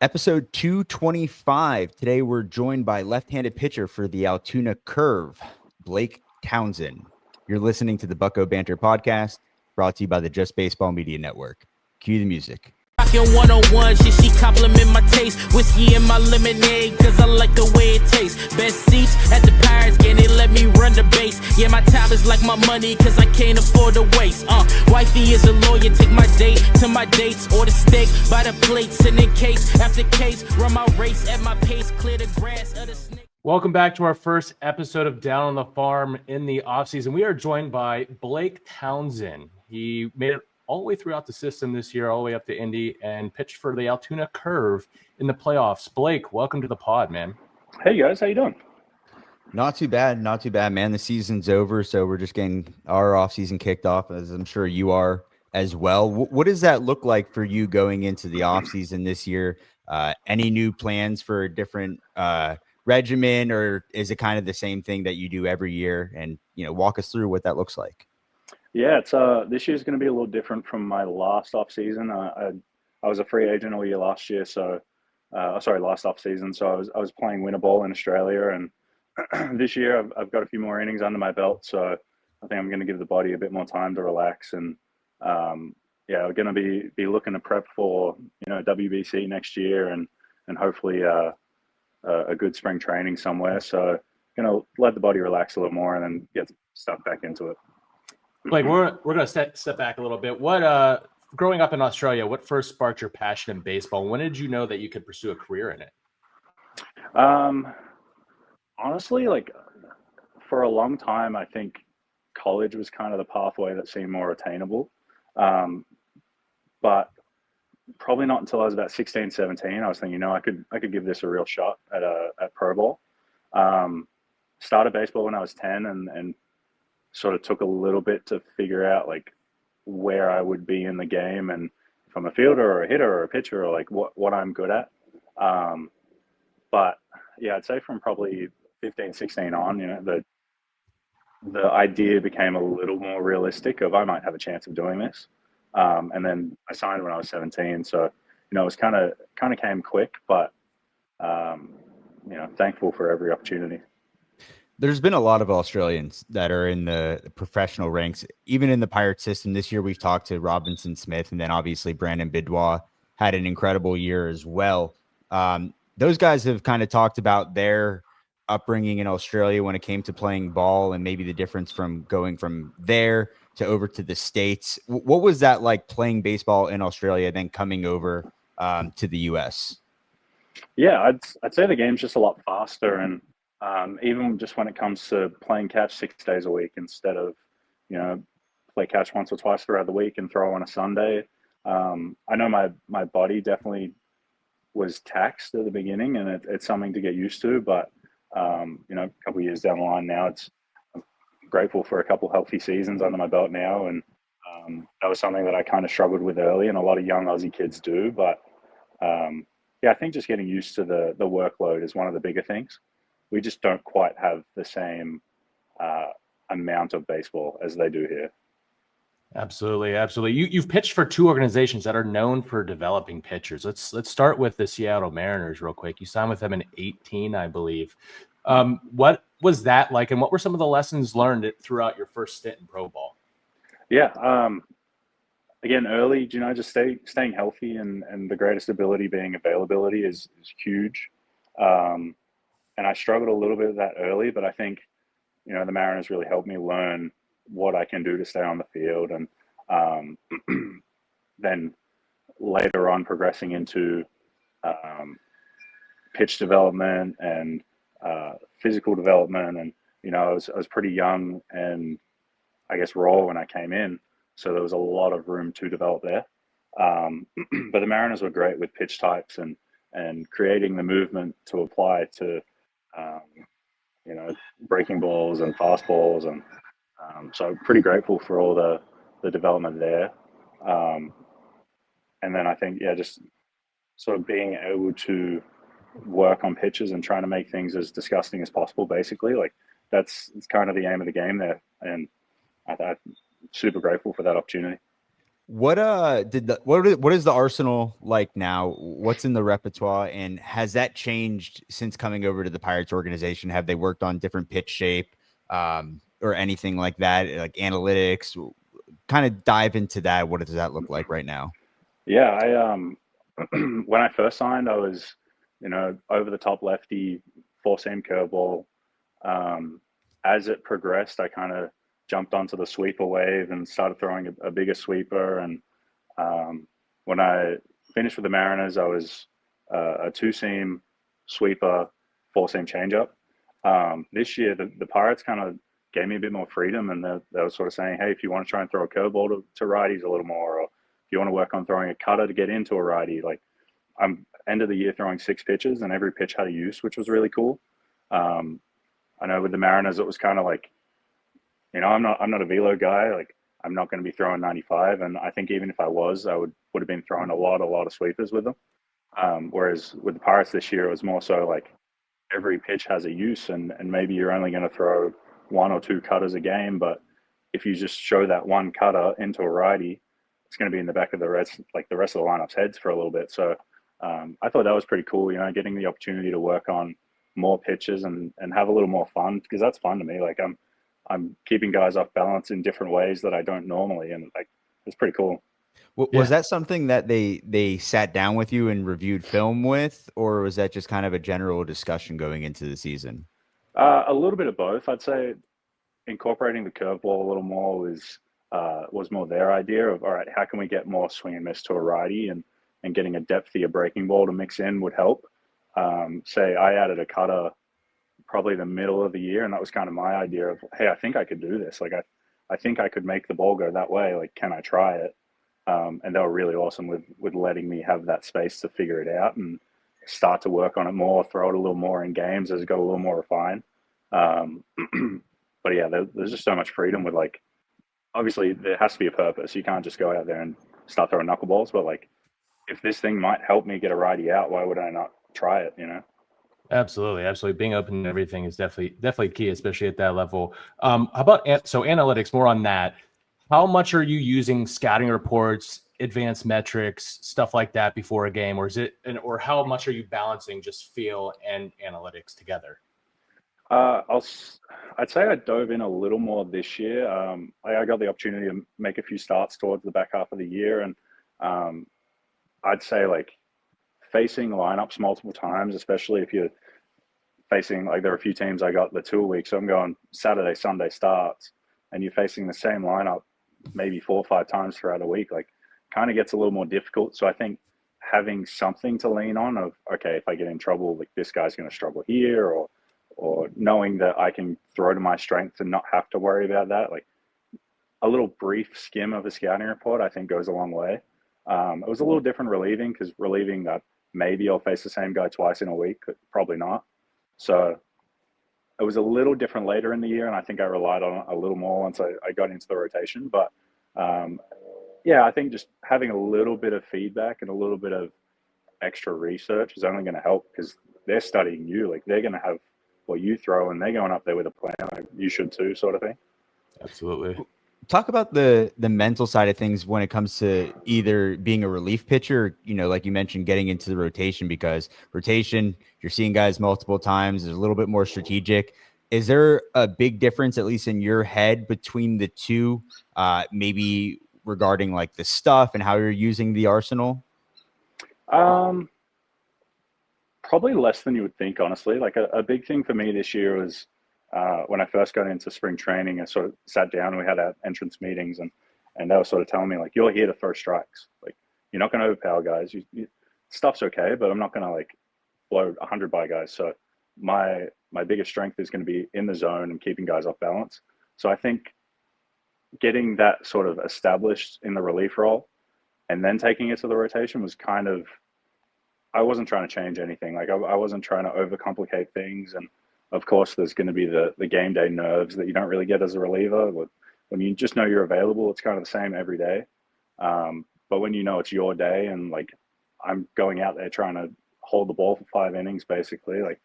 Episode 225. Today we're joined by left-handed pitcher for the Altoon Curve, Blake Townsend. You're listening to the Bucko Banter podcast, brought to you by the Just Baseball Media Network. Cue the music. Rockin' 101, she compliment my taste. Whiskey in my lemonade, cause I like the way it tastes. Best seats at the Pirates game, they let me run the base. Yeah, my time is like my money, cause I can't afford to waste. Wifey is a lawyer, take my date to my dates. Order steak by the plate, sending case after case. Run my race at my pace, clear the grass of the snake. Welcome back to our first episode of Down on the Farm in the offseason. We are joined by Blake Townsend. He made it all the way throughout the system this year, all the way up to Indy, and pitched for the Altoon Curve in the playoffs. Blake, welcome to the pod, man. Hey, guys. How you doing? Not too bad, man. The season's over, so we're just getting our offseason kicked off, as I'm sure you are as well. What does that look like for you going into the offseason this year? Any new plans for a different regimen, or is it kind of the same thing that you do every year? And, walk us through what that looks like. Yeah, it's this year's going to be a little different from my last off season. I was a free agent all year last year, so last off season. So I was playing winter ball in Australia, and this year I've got a few more innings under my belt. So I think I'm going to give the body a bit more time to relax, and we're going to be looking to prep for WBC next year, and hopefully a good spring training somewhere. So going to let the body relax a little more, and then get stuck back into it. Like we're going to step back a little bit. What growing up in Australia, what first sparked your passion in baseball? When did you know that you could pursue a career in it? Honestly, for a long time, I think college was kind of the pathway that seemed more attainable. But probably not until I was about 16, 17, I was thinking, I could give this a real shot at pro ball. Started baseball when I was 10, and sort of took a little bit to figure out where I would be in the game, and if I'm a fielder or a hitter or a pitcher, or what I'm good at. But yeah, I'd say from probably 15, 16 on, the idea became a little more realistic of I might have a chance of doing this. And then I signed when I was 17. So, it was kind of came quick, but, thankful for every opportunity. There's been a lot of Australians that are in the professional ranks, even in the Pirate system. This year, we've talked to Robinson Smith, and then obviously Brandon Bidwell had an incredible year as well. Those guys have kind of talked about their upbringing in Australia when it came to playing ball, and maybe the difference from going from there to over to the States. What was that like playing baseball in Australia, then coming over to the U.S.? Yeah, I'd say the game's just a lot faster, and even just when it comes to playing catch 6 days a week instead of, play catch once or twice throughout the week and throw on a Sunday. I know my body definitely was taxed at the beginning, and it's something to get used to. But, a couple of years down the line now, I'm grateful for a couple healthy seasons under my belt now. And that was something that I kind of struggled with early, and a lot of young Aussie kids do. But, I think just getting used to the workload is one of the bigger things. We just don't quite have the same amount of baseball as they do here. Absolutely. You've pitched for two organizations that are known for developing pitchers. Let's start with the Seattle Mariners real quick. You signed with them in 2018, I believe. What was that like, and what were some of the lessons learned throughout your first stint in pro ball? Yeah. Again, early, just staying healthy, and the greatest ability being availability is huge. And I struggled a little bit with that early, but I think, the Mariners really helped me learn what I can do to stay on the field. And then later on progressing into pitch development and physical development. And, I was pretty young and I guess raw when I came in. So there was a lot of room to develop there. But the Mariners were great with pitch types and creating the movement to apply to, breaking balls and fastballs. And so pretty grateful for all the development there. And then I think, just sort of being able to work on pitches and trying to make things as disgusting as possible, basically. It's kind of the aim of the game there. And I'm super grateful for that opportunity. What is the arsenal like now? What's in the repertoire, and has that changed since coming over to the Pirates organization? Have they worked on different pitch shape, or anything like that, like analytics? Kind of dive into that. What does that look like right now? Yeah, I when I first signed, I was, over the top lefty, four seam curveball. Um, as it progressed, I kind of jumped onto the sweeper wave and started throwing a bigger sweeper. And when I finished with the Mariners, I was a two seam sweeper, four seam changeup. This year, the Pirates kind of gave me a bit more freedom, and they were sort of saying, hey, if you want to try and throw a curveball to righties a little more, or if you want to work on throwing a cutter to get into a righty, like I'm end of the year throwing 6 pitches, and every pitch had a use, which was really cool. Um, I know with the Mariners, it was kind of like, I'm not a velo guy. Like I'm not going to be throwing 95, and I think even if I was, I would have been throwing a lot of sweepers with them. Whereas with the Pirates this year, it was more so like every pitch has a use, and maybe you're only going to throw one or two cutters a game, but if you just show that one cutter into a righty, it's going to be in the back of the rest of the lineup's heads for a little bit. So I thought that was pretty cool. Getting the opportunity to work on more pitches and have a little more fun, because that's fun to me. Like I'm keeping guys off balance in different ways that I don't normally, and like it's pretty cool. Was that something that they sat down with you and reviewed film with, or was that just kind of a general discussion going into the season? A little bit of both. I'd say incorporating the curveball a little more was more their idea of, all right, how can we get more swing and miss to a righty, and getting a depthier breaking ball to mix in would help. Say I added a cutter probably the middle of the year, and that was kind of my idea of, hey, I think I could do this. Like I think I could make the ball go that way. Like, can I try it? And they were really awesome with letting me have that space to figure it out and start to work on it more, throw it a little more in games as it got a little more refined. Um, but yeah, there's just so much freedom with, like, obviously there has to be a purpose. You can't just go out there and start throwing knuckleballs. But like, if this thing might help me get a righty out, why would I not try it? Absolutely. Being open to everything is definitely key, especially at that level. How about analytics? More on that. How much are you using scouting reports, advanced metrics, stuff like that before a game, or how much are you balancing just feel and analytics together? I'd say I dove in a little more this year. I got the opportunity to make a few starts towards the back half of the year, and I'd say, like, facing lineups multiple times, especially if you're facing, like, there are a few teams I got the 2 weeks, so I'm going Saturday, Sunday starts, and you're facing the same lineup maybe 4 or 5 times throughout a week, like, kind of gets a little more difficult. So I think having something to lean on of, okay, if I get in trouble, like, this guy's going to struggle here, or knowing that I can throw to my strengths and not have to worry about that. Like, a little brief skim of a scouting report, I think, goes a long way. It was a little different relieving, because relieving that maybe I'll face the same guy twice in a week, but probably not. So it was a little different later in the year, and I think I relied on it a little more once I got into the rotation. But yeah, I think just having a little bit of feedback and a little bit of extra research is only going to help, because they're studying you. Like, they're going to have what you throw, and they're going up there with a plan. Like, you should too, sort of thing. Absolutely. Talk about the mental side of things when it comes to either being a relief pitcher, like you mentioned, getting into the rotation, because rotation, you're seeing guys multiple times, is a little bit more strategic. Is there a big difference, at least in your head, between the two, maybe regarding like the stuff and how you're using the arsenal? Probably less than you would think, honestly. Like, a big thing for me this year was, when I first got into spring training, I sort of sat down and we had our entrance meetings, and they were sort of telling me, like, you're here to throw strikes. Like, you're not going to overpower guys. Stuff's okay, but I'm not going to, like, blow 100 by guys. So my biggest strength is going to be in the zone and keeping guys off balance. So I think getting that sort of established in the relief role and then taking it to the rotation was kind of, I wasn't trying to change anything. Like, I wasn't trying to overcomplicate things. And of course, there's going to be the game day nerves that you don't really get as a reliever. When you just know you're available, it's kind of the same every day. But when you know it's your day, and, like, I'm going out there trying to hold the ball for 5 innings, basically, like,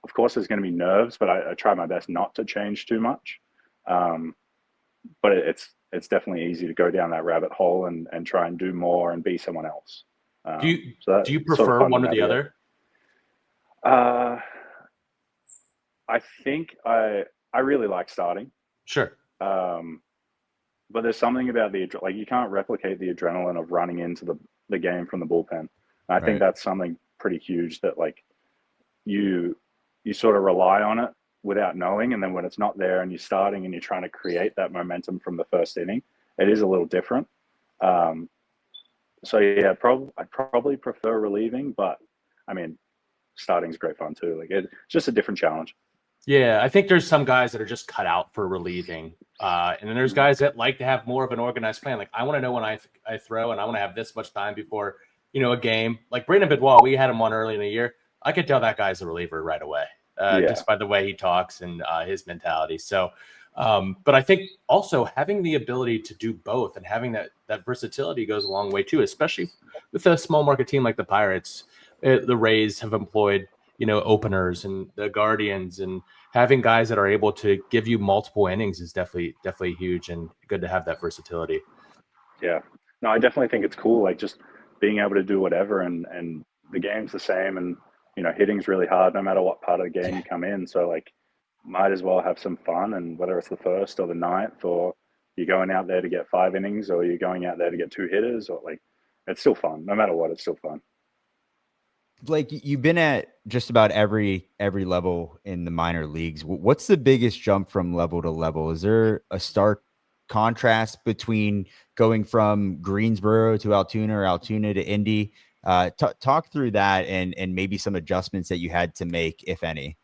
of course there's going to be nerves, but I try my best not to change too much. But it's definitely easy to go down that rabbit hole and try and do more and be someone else. Do you So do you sort of prefer fun to one or the navigate. other? I think I really like starting. Sure. But there's something about like you can't replicate the adrenaline of running into the game from the bullpen. And I think Right. that's something pretty huge that like you sort of rely on it without knowing, and then when it's not there and you're starting and you're trying to create that momentum from the first inning, it is a little different. So yeah, I probably prefer relieving, but I mean, starting's great fun too. Like it's just a different challenge. Yeah, I think there's some guys that are just cut out for relieving, and then there's guys that like to have more of an organized plan. Like I want to know when I throw, and I want to have this much time before a game. Like Brandon Bidwell, we had him on early in the year. I could tell that guy's a reliever right away, just by the way he talks and his mentality. So, but I think also having the ability to do both and having that versatility goes a long way too, especially with a small market team like the Pirates. The Rays have employed openers and the Guardians, and having guys that are able to give you multiple innings is definitely huge and good to have that versatility. Yeah, no, I definitely think it's cool. Like just being able to do whatever, and the game's the same, and hitting's really hard no matter what part of the game you come in. So like, might as well have some fun, and whether it's the first or the ninth, or you're going out there to get 5 innings, or you're going out there to get 2 hitters, or like, it's still fun. No matter what, it's still fun. Blake, you've been at just about every level in the minor leagues. What's the biggest jump from level to level? Is there a stark contrast between going from Greensboro to Altoona or Altoona to Indy? Talk through that and maybe some adjustments that you had to make, if any.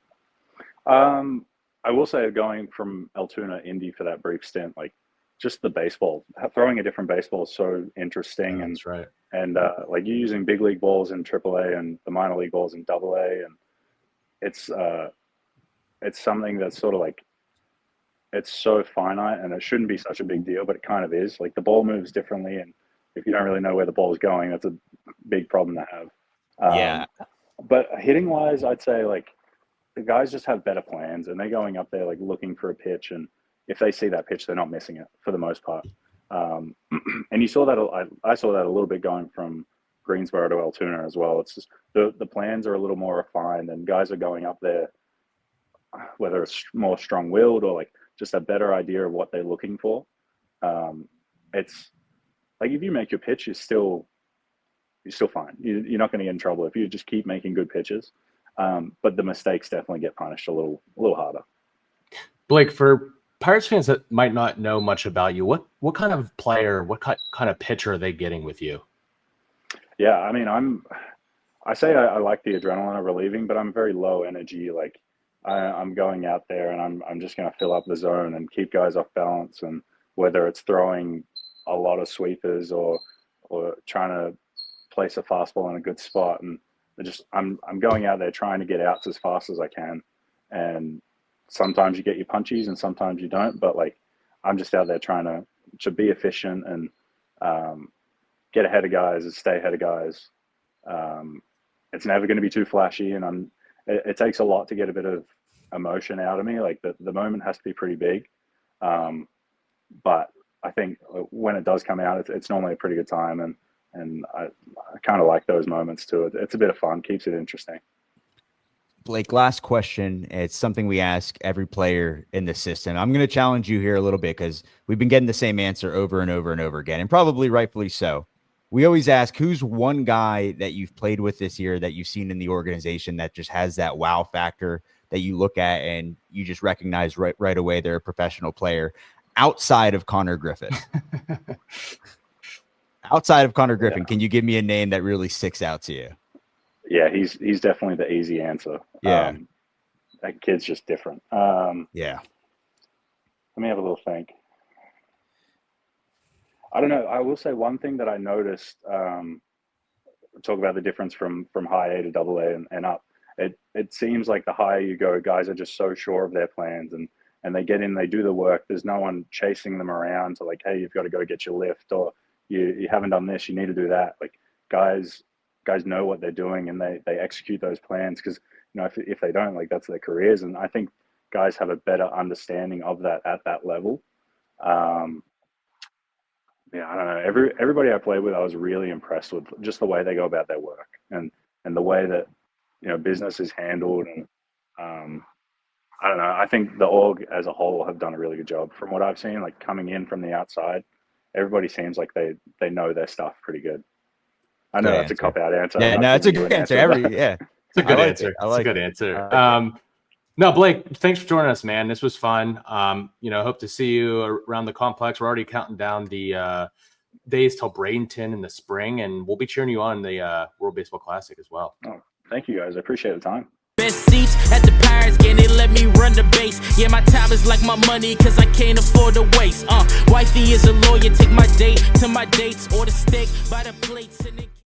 I will say going from Altoona to Indy for that brief stint, like just the baseball, throwing a different baseball is so interesting. That's right. And like you're using big league balls in AAA and the minor league balls in AA, and it's something that's sort of like, it's so finite and it shouldn't be such a big deal, but it kind of is. Like the ball moves differently, and if you don't really know where the ball is going, that's a big problem to have. Yeah. But hitting wise, I'd say like the guys just have better plans, and they're going up there like looking for a pitch, and if they see that pitch, they're not missing it for the most part. And you saw that, I saw that a little bit going from Greensboro to Altoona as well. It's just the plans are a little more refined, and guys are going up there, whether it's more strong-willed or like just a better idea of what they're looking for. It's like if you make your pitch, you're still fine. You're not going to get in trouble if you just keep making good pitches. But the mistakes definitely get punished a little harder. Blake, for Pirates fans that might not know much about you, what kind of player, what kind of pitcher are they getting with you? Yeah, I mean, I say I like the adrenaline of relieving, but I'm very low energy. Like I'm going out there and I'm just going to fill up the zone and keep guys off balance. And whether it's throwing a lot of sweepers or trying to place a fastball in a good spot, and I'm going out there trying to get outs as fast as I can. And sometimes you get your punchies and sometimes you don't, but like I'm just out there trying to be efficient and get ahead of guys and stay ahead of guys. It's never going to be too flashy, and it takes a lot to get a bit of emotion out of me. Like the moment has to be pretty big. But I think when it does come out, it's normally a pretty good time, and I kind of like those moments too. It's a bit of fun, keeps it interesting. Blake, last question. It's something we ask every player in the system. I'm going to challenge you here a little bit because we've been getting the same answer over and over and over again, and probably rightfully so. We always ask, who's one guy that you've played with this year that you've seen in the organization that just has that wow factor that you look at and you just recognize right away they're a professional player outside of Connor Griffin? Outside of Connor Griffin, Can you give me a name that really sticks out to you? Yeah, he's definitely the easy answer. Yeah. That kid's just different. Yeah. Let me have a little think. I don't know. I will say one thing that I noticed, talk about the difference from high A to double A and up. It seems like the higher you go, guys are just so sure of their plans, and they get in, they do the work. There's no one chasing them around to like, hey, you've got to go get your lift, or you haven't done this, you need to do that. Like guys know what they're doing, and they execute those plans, because if they don't, like that's their careers. And I think guys have a better understanding of that at that level. yeah, I don't know. Everybody I played with, I was really impressed with just the way they go about their work and the way that business is handled. And I don't know. I think the org as a whole have done a really good job from what I've seen. Like coming in from the outside, everybody seems like they know their stuff pretty good. I know Good that's answer. a cop out answer. Yeah, I'm no, not it's a giving you good an answer. answer. It's a good I like answer. it. I like it's a good it. answer. No, Blake, thanks for joining us, man. This was fun. Hope to see you around the complex. We're already counting down the days till Bradenton in the spring, and we'll be cheering you on the World Baseball Classic as well. Oh, thank you guys. I appreciate the time. Best seats at the Pirates game, they let me run the base. Yeah, my time is like my money, cause I can't afford to waste. Wifey is a lawyer, take my date to my dates or the steak by the plates. And